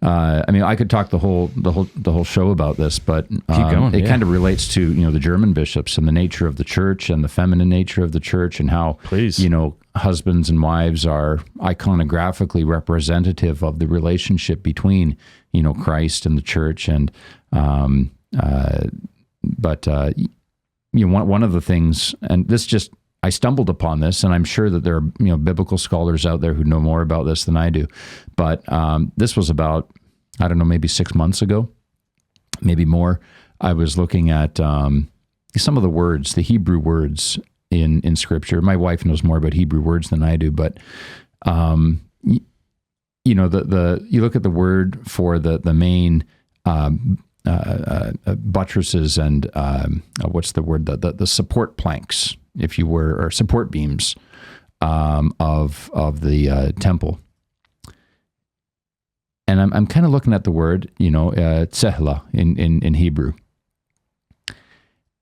I mean, I could talk the whole show about this, but it kind of relates to the German bishops and the nature of the church and the feminine nature of the church, and how husbands and wives are iconographically representative of the relationship between Christ and the church. And one of the things, and this just, I stumbled upon this, and I'm sure that there are biblical scholars out there who know more about this than I do. But this was about, I don't know, maybe 6 months ago, maybe more. I was looking at some of the words, the Hebrew words in Scripture. My wife knows more about Hebrew words than I do, but you look at the word for the main buttresses and what's the word? The support planks, if you were, or support beams of the temple. And I'm kind of looking at the word, tsehla in Hebrew.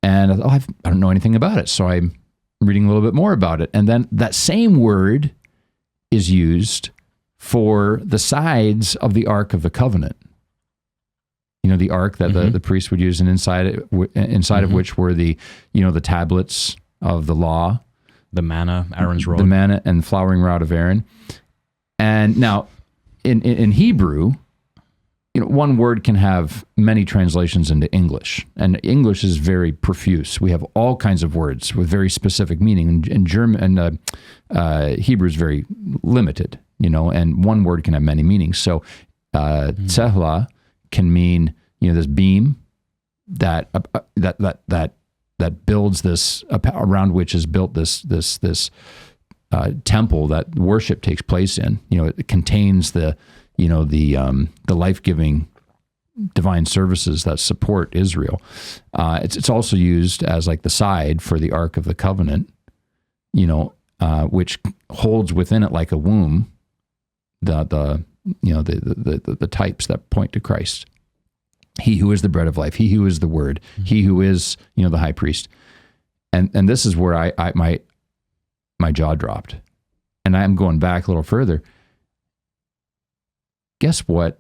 And I thought, I don't know anything about it, so I'm reading a little bit more about it. And then that same word is used for the sides of the Ark of the Covenant. The ark that the priest would use, and inside of which were the tablets of the law, the manna, Aaron's rod, the manna and flowering rod of Aaron. And now, in Hebrew, one word can have many translations into English, and English is very profuse. We have all kinds of words with very specific meaning. And German and Hebrew is very limited, and one word can have many meanings. So, tsehla can mean this beam that builds this, around which is built this temple that worship takes place in. It contains the life-giving divine services that support Israel. It's also used as like the side for the Ark of the Covenant, which holds within it like a womb the types that point to Christ. He who is the bread of life, he who is the word, he who is, the high priest. And this is where my jaw dropped. And I'm going back a little further. Guess what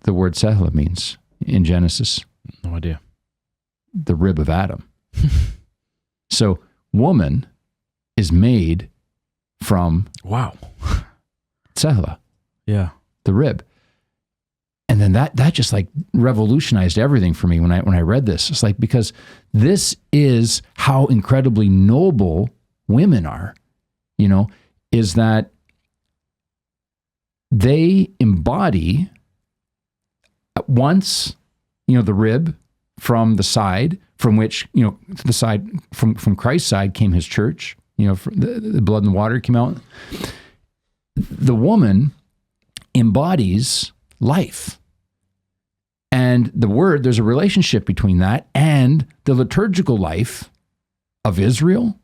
the word tsehla means in Genesis? No idea. The rib of Adam. So woman is made from tsehla. Yeah. The rib. And then that just like revolutionized everything for me when I read this. It's like, because this is how incredibly noble women are, is that they embody at once, the rib from the side from which, the side from Christ's side came his church, the blood and the water came out. The woman embodies life. And the word, there's a relationship between that and the liturgical life of Israel.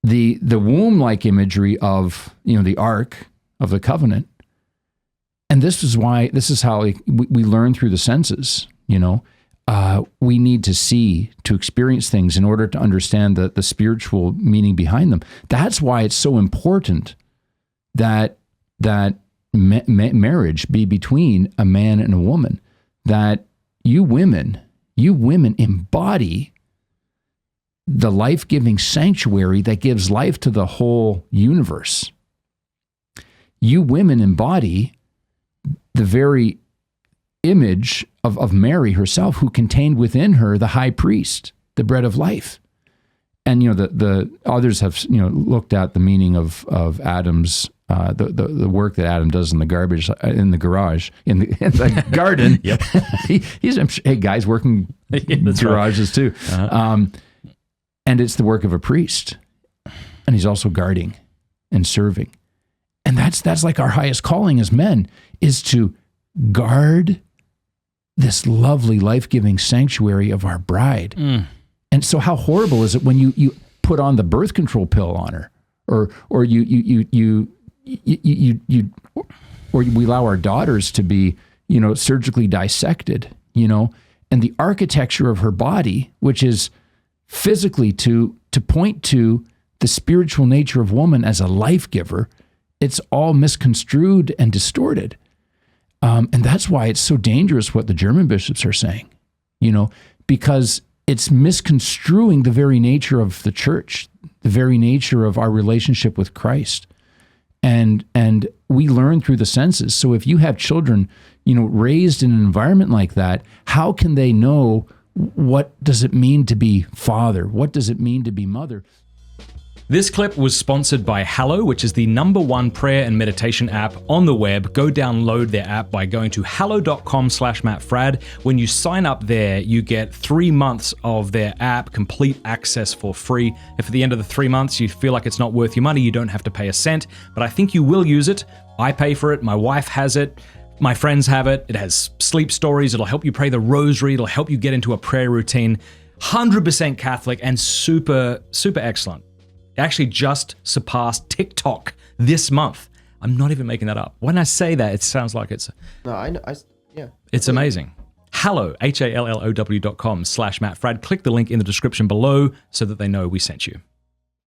The womb-like imagery of, the Ark of the Covenant. And this is how we learn through the senses, we need to see, to experience things in order to understand the spiritual meaning behind them. That's why it's so important that marriage be between a man and a woman, that you women embody the life-giving sanctuary that gives life to the whole universe. You women embody the very image of Mary herself, who contained within her the high priest, the bread of life. And the others have looked at the meaning of Adam's the work that Adam does in the garage, in the garden. Yep. He's hey guys working garages too. Uh-huh. And it's the work of a priest, and he's also guarding and serving. And that's like our highest calling as men, is to guard this lovely life-giving sanctuary of our bride. And so how horrible is it when you put on the birth control pill on her, or we allow our daughters to be, surgically dissected, and the architecture of her body, which is physically to point to the spiritual nature of woman as a life giver, it's all misconstrued and distorted. And that's why it's so dangerous what the German bishops are saying, because it's misconstruing the very nature of the church, the very nature of our relationship with Christ. And we learn through the senses. So if you have children, raised in an environment like that, how can they know what does it mean to be father? What does it mean to be mother? This clip was sponsored by Hallow, which is the #1 prayer and meditation app on the web. Go download their app by going to hallow.com/MattFradd. When you sign up there, you get 3 months of their app, complete access for free. If at the end of the 3 months you feel like it's not worth your money, you don't have to pay a cent, but I think you will use it. I pay for it. My wife has it. My friends have it. It has sleep stories. It'll help you pray the rosary. It'll help you get into a prayer routine. 100% Catholic and super, super excellent. Actually just surpassed TikTok this month. I'm not even making that up. When I say that, it sounds like it's... No, I know. Yeah. It's amazing. Hallow, HALLOW.com/MattFradd. Click the link in the description below so that they know we sent you.